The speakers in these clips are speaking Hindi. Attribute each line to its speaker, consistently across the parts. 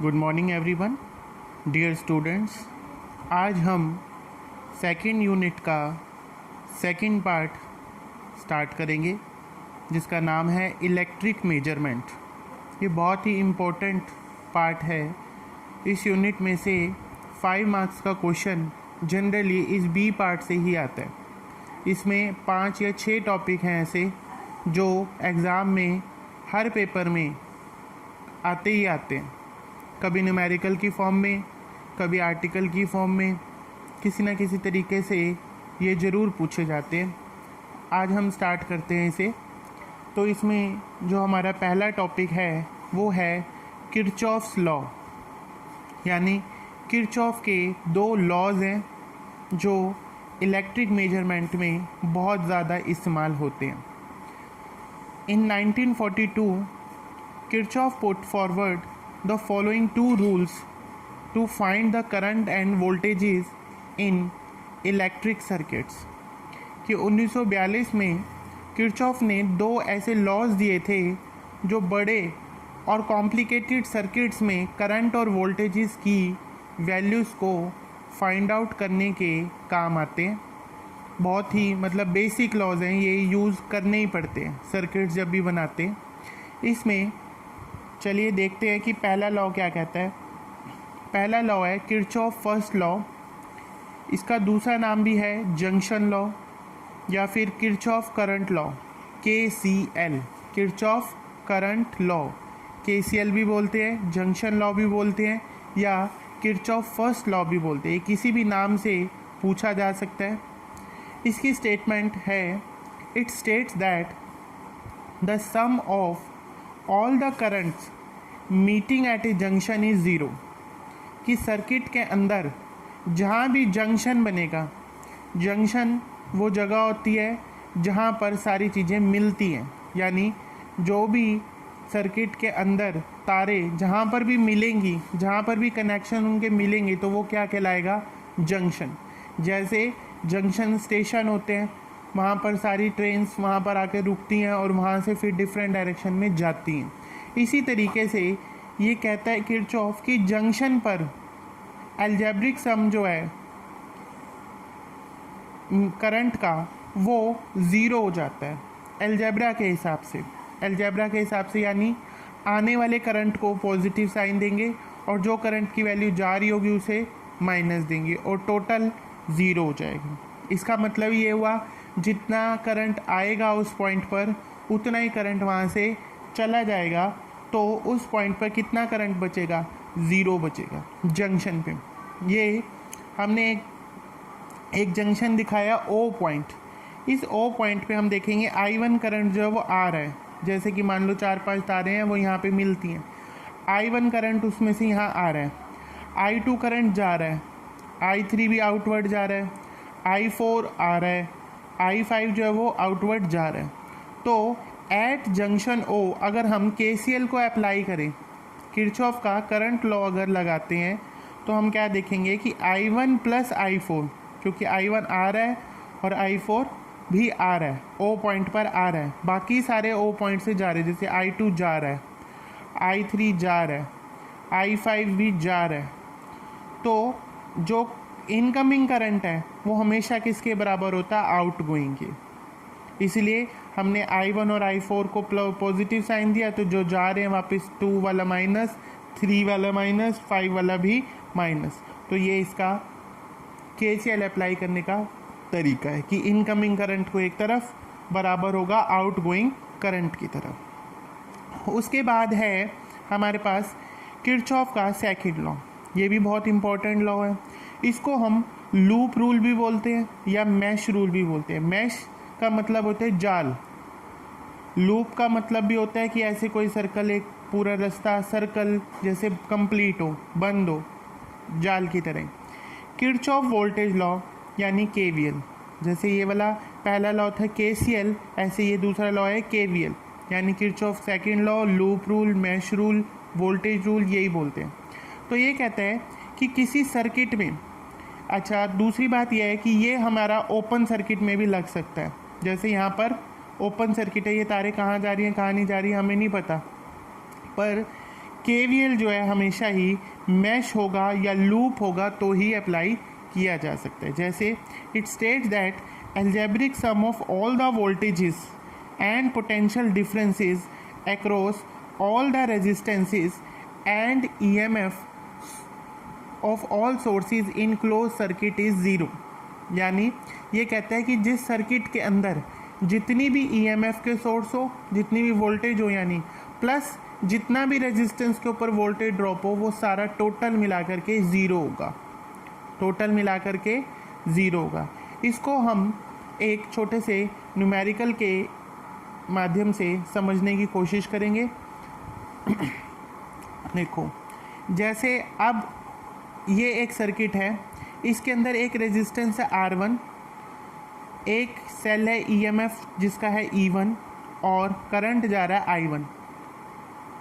Speaker 1: Good morning everyone, dear students. आज हम सेकंड यूनिट का सेकंड पार्ट स्टार्ट करेंगे जिसका नाम है इलेक्ट्रिक मेजरमेंट। ये बहुत ही इम्पोर्टेंट पार्ट है। इस यूनिट में से 5 मार्क्स का क्वेश्चन जनरली इस बी पार्ट से ही आता है। इसमें 5 या 6 टॉपिक हैं ऐसे जो एग्ज़ाम में हर पेपर में आते ही आते हैं, कभी न्यूमेरिकल की फॉर्म में, कभी आर्टिकल की फॉर्म में, किसी न किसी तरीके से ये ज़रूर पूछे जाते हैं। आज हम स्टार्ट करते हैं इसे। तो इसमें जो हमारा पहला टॉपिक है वो है किरचॉफ्स लॉ, यानी किरचॉफ के 2 लॉज हैं जो इलेक्ट्रिक मेजरमेंट में बहुत ज़्यादा इस्तेमाल होते हैं। इन 1942 Kirchhoff put forward the following 2 rules to find the current and voltages in electric circuits। कि 1942 में किरचॉफ ने 2 ऐसे लॉज दिए थे जो बड़े और कॉम्प्लिकेटेड सर्किट्स में करंट और वोल्टेजेस की वैल्यूज़ को फाइंड आउट करने के काम आते हैं। बहुत ही बेसिक लॉज हैं, ये यूज़ करने ही पड़ते हैं सर्किट्स जब भी बनाते हैं। इसमें चलिए देखते हैं कि पहला लॉ क्या कहता है। पहला लॉ है किरचॉफ फर्स्ट लॉ। इसका दूसरा नाम भी है जंक्शन लॉ या फिर Kirchhoff current law, KCL, Kirchhoff current law. KCL भी बोलते हैं, जंक्शन लॉ भी बोलते हैं या किरचॉफ फर्स्ट लॉ भी बोलते हैं। किसी भी नाम से पूछा जा सकता है। इसकी स्टेटमेंट है, it states that the sum of all the currents meeting at a junction is zero. कि सर्किट के अंदर जहाँ भी जंक्शन बनेगा, जंक्शन वो जगह होती है जहाँ पर सारी चीज़ें मिलती हैं, यानी जो भी सर्किट के अंदर तारे जहाँ पर भी मिलेंगी, जहाँ पर भी कनेक्शन उनके मिलेंगे तो वो क्या कहलाएगा, जंक्शन। जैसे जंक्शन स्टेशन होते हैं, वहाँ पर सारी ट्रेन्स वहाँ पर आकर रुकती हैं और वहाँ से फिर डिफरेंट डायरेक्शन में जाती हैं। इसी तरीके से ये कहता है किरचॉफ कि जंक्शन पर अलजेब्रिक सम जो है करंट का वो ज़ीरो हो जाता है अलजेब्रा के हिसाब से। अलजेब्रा के हिसाब से यानी आने वाले करंट को पॉजिटिव साइन देंगे और जो करंट की वैल्यू जा रही होगी उसे माइनस देंगे और टोटल ज़ीरो हो जाएगी। इसका मतलब ये हुआ जितना करंट आएगा उस पॉइंट पर उतना ही करंट वहाँ से चला जाएगा, तो उस पॉइंट पर कितना करंट बचेगा, ज़ीरो बचेगा जंक्शन पे। ये हमने एक जंक्शन दिखाया O पॉइंट। इस O पॉइंट पे हम देखेंगे I1 करंट जो है वो आ रहा है। जैसे कि मान लो 4-5 तारे हैं वो यहाँ पे मिलती हैं, I1 करंट उसमें से यहाँ आ रहा है, I2 करंट जा रहा है, I3 भी आउटवर्ड जा रहा है, I4 आ रहा है, I5 जो है वो आउटवर्ड जा रहा है। तो एट जंक्शन O अगर हम KCL को अप्लाई करें, किरचॉफ का करंट लॉ अगर लगाते हैं, तो हम क्या देखेंगे कि I1 प्लस I4, क्योंकि I1 आ रहा है और I4 भी आ रहा है, O पॉइंट पर आ रहा है, बाकी सारे O पॉइंट से जा रहे हैं। जैसे I2 जा रहा है, I3 जा रहा है, I5 भी जा रहा है। तो जो इनकमिंग करंट है वो हमेशा किसके बराबर होता है, आउटगोइंग के। इसलिए हमने I1 और I4 को पॉजिटिव साइन दिया, तो जो जा रहे हैं वापस 2 वाला माइनस, 3 वाला माइनस, 5 वाला भी माइनस। तो ये इसका KCL अप्लाई करने का तरीका है कि इनकमिंग करंट को एक तरफ बराबर होगा आउटगोइंग करंट की तरफ। उसके बाद है हमारे पास किरचॉफ का सेकंड लॉ। ये भी बहुत इंपॉर्टेंट लॉ है। इसको हम लूप रूल भी बोलते हैं या मैश रूल भी बोलते हैं। मैश का मतलब होता है जाल, लूप का मतलब भी होता है कि ऐसे कोई सर्कल, एक पूरा रास्ता सर्कल जैसे कंप्लीट हो, बंद हो, जाल की तरह। किरचॉफ वोल्टेज लॉ यानी KVL, जैसे ये वाला पहला लॉ था KCL, ऐसे ये दूसरा लॉ है KVL, यानी Kirchhoff second law, loop rule, mesh rule, voltage rule, यही बोलते हैं। तो ये कहता है कि किसी सर्किट में, अच्छा दूसरी बात यह है कि ये हमारा ओपन सर्किट में भी लग सकता है। जैसे यहाँ पर ओपन सर्किट है, ये तारे कहाँ जा रही हैं कहाँ नहीं जा रही हमें नहीं पता, पर केवीएल जो है हमेशा ही मैश होगा या लूप होगा तो ही अप्लाई किया जा सकता है। जैसे it states that algebraic sum of all the voltages and potential differences across all the resistances and EMF of all sources in close circuit is zero. यानी ये कहता है कि जिस सर्किट के अंदर जितनी भी ईएमएफ के सोर्स हो, जितनी भी वोल्टेज हो, यानी प्लस जितना भी रेजिस्टेंस के ऊपर वोल्टेज ड्रॉप हो, वो सारा टोटल मिला करके ज़ीरो होगा। टोटल मिला करके ज़ीरो होगा। इसको हम एक छोटे से न्यूमेरिकल के माध्यम से समझने की कोशिश करेंगे। देखो, जैसे अब ये एक सर्किट है, इसके अंदर एक रेजिस्टेंस है R1, एक सेल है ईएमएफ जिसका है E1 और करंट जा रहा है I1।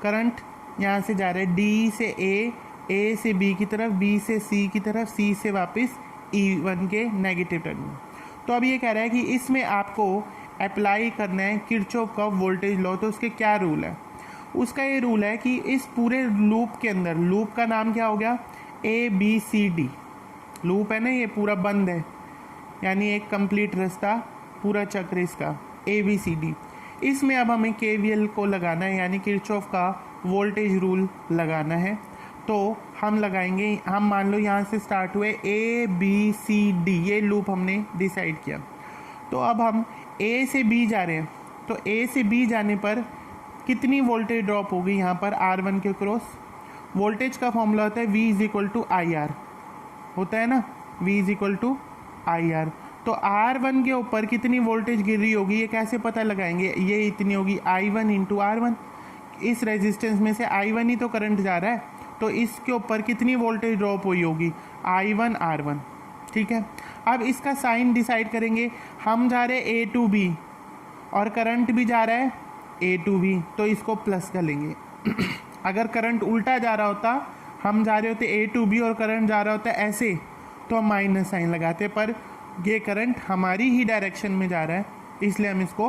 Speaker 1: करंट यहाँ से जा रहा है D से A से B की तरफ, B से C की तरफ, C से वापस E1 के नेगेटिव टर्मिनल। तो अब ये कह रहा है कि इसमें आपको अप्लाई करना है किरचॉफ का वोल्टेज लॉ। तो उसके क्या रूल है? उसका ये रूल है कि इस पूरे लूप के अंदर, लूप का नाम क्या हो गया? ABCD लूप है ना, ये पूरा बंद है, यानी एक कंप्लीट रास्ता, पूरा चक्र इसका ABCD। इसमें अब हमें KVL को लगाना है, यानी किरचॉफ का वोल्टेज रूल लगाना है। तो हम लगाएंगे, हम मान लो यहाँ से स्टार्ट हुए ABCD, ये लूप हमने डिसाइड किया। तो अब हम A से B जा रहे हैं, तो A से B जाने पर कितनी वोल्टेज ड्रॉप होगी यहाँ पर R1 के क्रॉस? वोल्टेज का फॉर्मूला होता है V is equal to IR, होता है ना, V is equal to IR। तो R1 के ऊपर कितनी वोल्टेज गिर रही होगी, ये कैसे पता लगाएंगे? ये इतनी होगी I1 इंटू R1। इस रेजिस्टेंस में से I1 ही तो करंट जा रहा है, तो इसके ऊपर कितनी वोल्टेज ड्रॉप हुई होगी? I1 R1। ठीक है, अब इसका साइन डिसाइड करेंगे। हम जा रहे हैं A टू B और करंट भी जा रहा है A टू B, तो इसको प्लस कर लेंगे। अगर करंट उल्टा जा रहा होता, हम जा रहे होते A टू B और करंट जा रहा होता ऐसे, तो हम माइनस साइन लगाते, पर ये करंट हमारी ही डायरेक्शन में जा रहा है, इसलिए हम इसको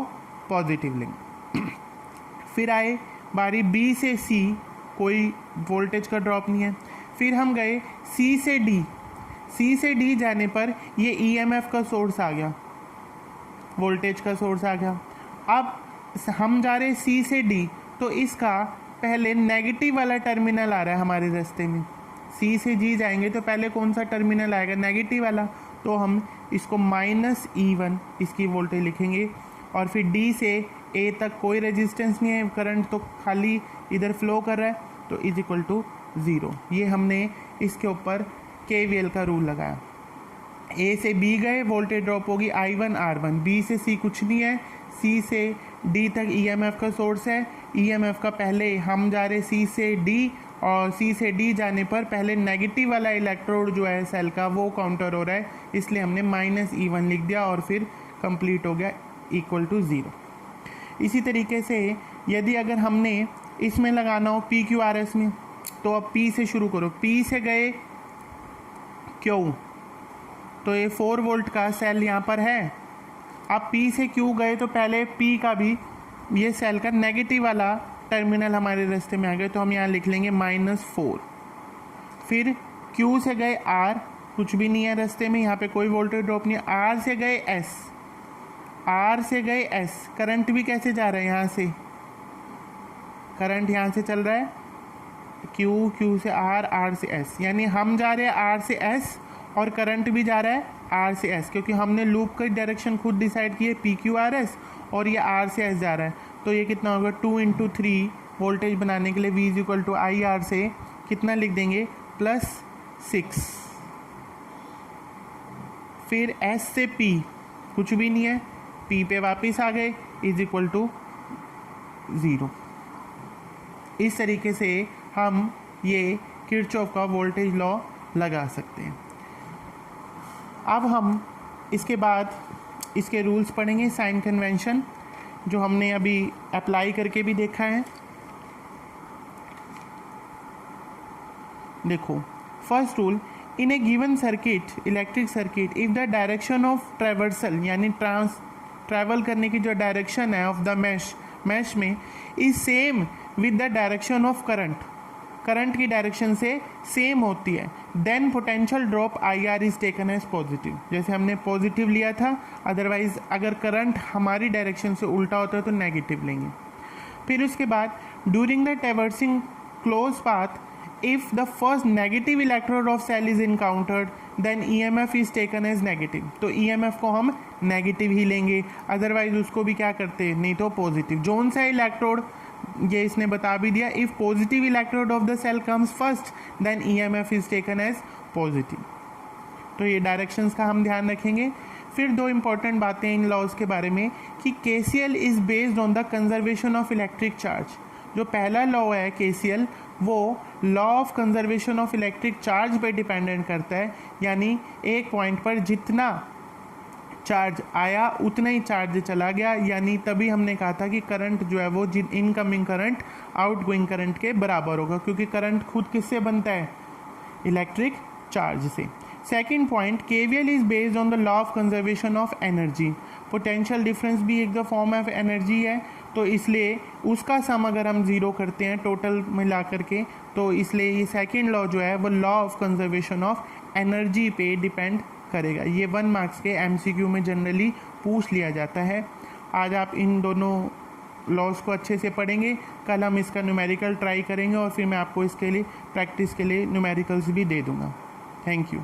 Speaker 1: पॉजिटिव लेंगे। फिर आए बारी B से C, कोई वोल्टेज का ड्रॉप नहीं है। फिर हम गए C से D, C से D जाने पर ये EMF का सोर्स आ गया, वोल्टेज का सोर्स आ गया। अब हम जा रहे C से D, तो इसका पहले नेगेटिव वाला टर्मिनल आ रहा है हमारे रास्ते में। C से G जाएंगे तो पहले कौन सा टर्मिनल आएगा? नेगेटिव वाला। तो हम इसको -E1 इसकी वोल्टेज लिखेंगे। और फिर D से A तक कोई रेजिस्टेंस नहीं है, करंट तो खाली इधर फ्लो कर रहा है, तो इज इक्वल टू 0। ये हमने इसके ऊपर KVL का रूल लगाया। A से B गए, वोल्टेज ड्रॉप होगी I1 R1। B से C कुछ नहीं है, C से D तक EMF का सोर्स है। EMF का पहले हम जा रहे C से D, और C से D जाने पर पहले नेगेटिव वाला इलेक्ट्रोड जो है सेल का वो काउंटर हो रहा है, इसलिए हमने -E1 लिख दिया और फिर कंप्लीट हो गया इक्वल टू 0। इसी तरीके से यदि अगर हमने इसमें लगाना हो PQRS में, तो अब P से शुरू करो। P से गए Q, तो ये 4 वोल्ट का सेल यहाँ पर है। अब P से Q गए तो पहले P का भी, ये सेल का नेगेटिव वाला टर्मिनल हमारे रास्ते में आ गए, तो हम यहाँ लिख लेंगे -4। फिर Q से गए R, कुछ भी नहीं है रास्ते में, यहाँ पे कोई वोल्टेज ड्रॉप नहीं है। R से गए S, R से गए S, करंट भी कैसे जा रहा है? यहाँ से करंट यहाँ से चल रहा है, Q से R, R से S, यानी हम जा रहे हैं R से S और करंट भी जा रहा है R से S, क्योंकि हमने लूप की डायरेक्शन खुद डिसाइड की है PQRS, और ये R से S जा रहा है। तो ये कितना होगा? 2 × 3 वोल्टेज बनाने के लिए V is equal to IR से कितना लिख देंगे? +6। फिर S से P, कुछ भी नहीं है, P पे वापस आ गए, इज इक्वल टू 0। इस तरीके से हम ये किरचॉफ का वोल्टेज लॉ लगा सकते हैं। अब हम इसके बाद इसके रूल्स पढ़ेंगे, साइन कन्वेंशन, जो हमने अभी अप्लाई करके भी देखा है। देखो, first rule, in a given circuit, electric circuit, if the direction of traversal, यानी ट्रैवल करने की जो डायरेक्शन है ऑफ द मैश में, is same with the direction of current, current की डायरेक्शन से सेम होती है, then potential drop I R is taken as positive. जैसे हमने पॉजिटिव लिया था, अदरवाइज अगर करंट हमारी डायरेक्शन से उल्टा होता है तो नेगेटिव लेंगे। फिर उसके बाद during the traversing close path if the first negative electrode of cell is encountered then EMF is taken as negative। तो EMF को हम नेगेटिव ही लेंगे, अदरवाइज उसको भी क्या करते हैं, नहीं तो पॉजिटिव। जोन सा इलेक्ट्रोड ये इसने बता भी दिया, if positive electrode of the cell comes first then EMF is taken as positive. तो ये डायरेक्शंस का हम ध्यान रखेंगे। फिर दो इंपॉर्टेंट बातें इन लॉज के बारे में कि KCL is based on the conservation of electric charge. जो पहला लॉ है KCL, वो law of conservation of electric charge पे डिपेंडेंट करता है, यानी एक पॉइंट पर जितना चार्ज आया उतना ही चार्ज चला गया, यानी तभी हमने कहा था कि करंट जो है वो इनकमिंग करंट आउटगोइंग करंट के बराबर होगा, क्योंकि करंट खुद किससे बनता है, इलेक्ट्रिक चार्ज से। Second point, KVL is based on the law of conservation of energy. Potential difference भी एक द फॉर्म ऑफ एनर्जी है, तो इसलिए उसका सम अगर हम ज़ीरो करते हैं टोटल मिला करके, तो इसलिए ये सेकेंड लॉ जो है वो law of conservation of energy पे डिपेंड करेगा। ये 1 मार्क्स के MCQ में जनरली पूछ लिया जाता है। आज आप इन दोनों लॉज को अच्छे से पढ़ेंगे, कल हम इसका न्यूमेरिकल ट्राई करेंगे और फिर मैं आपको इसके लिए प्रैक्टिस के लिए न्यूमेरिकल्स भी दे दूँगा। Thank you.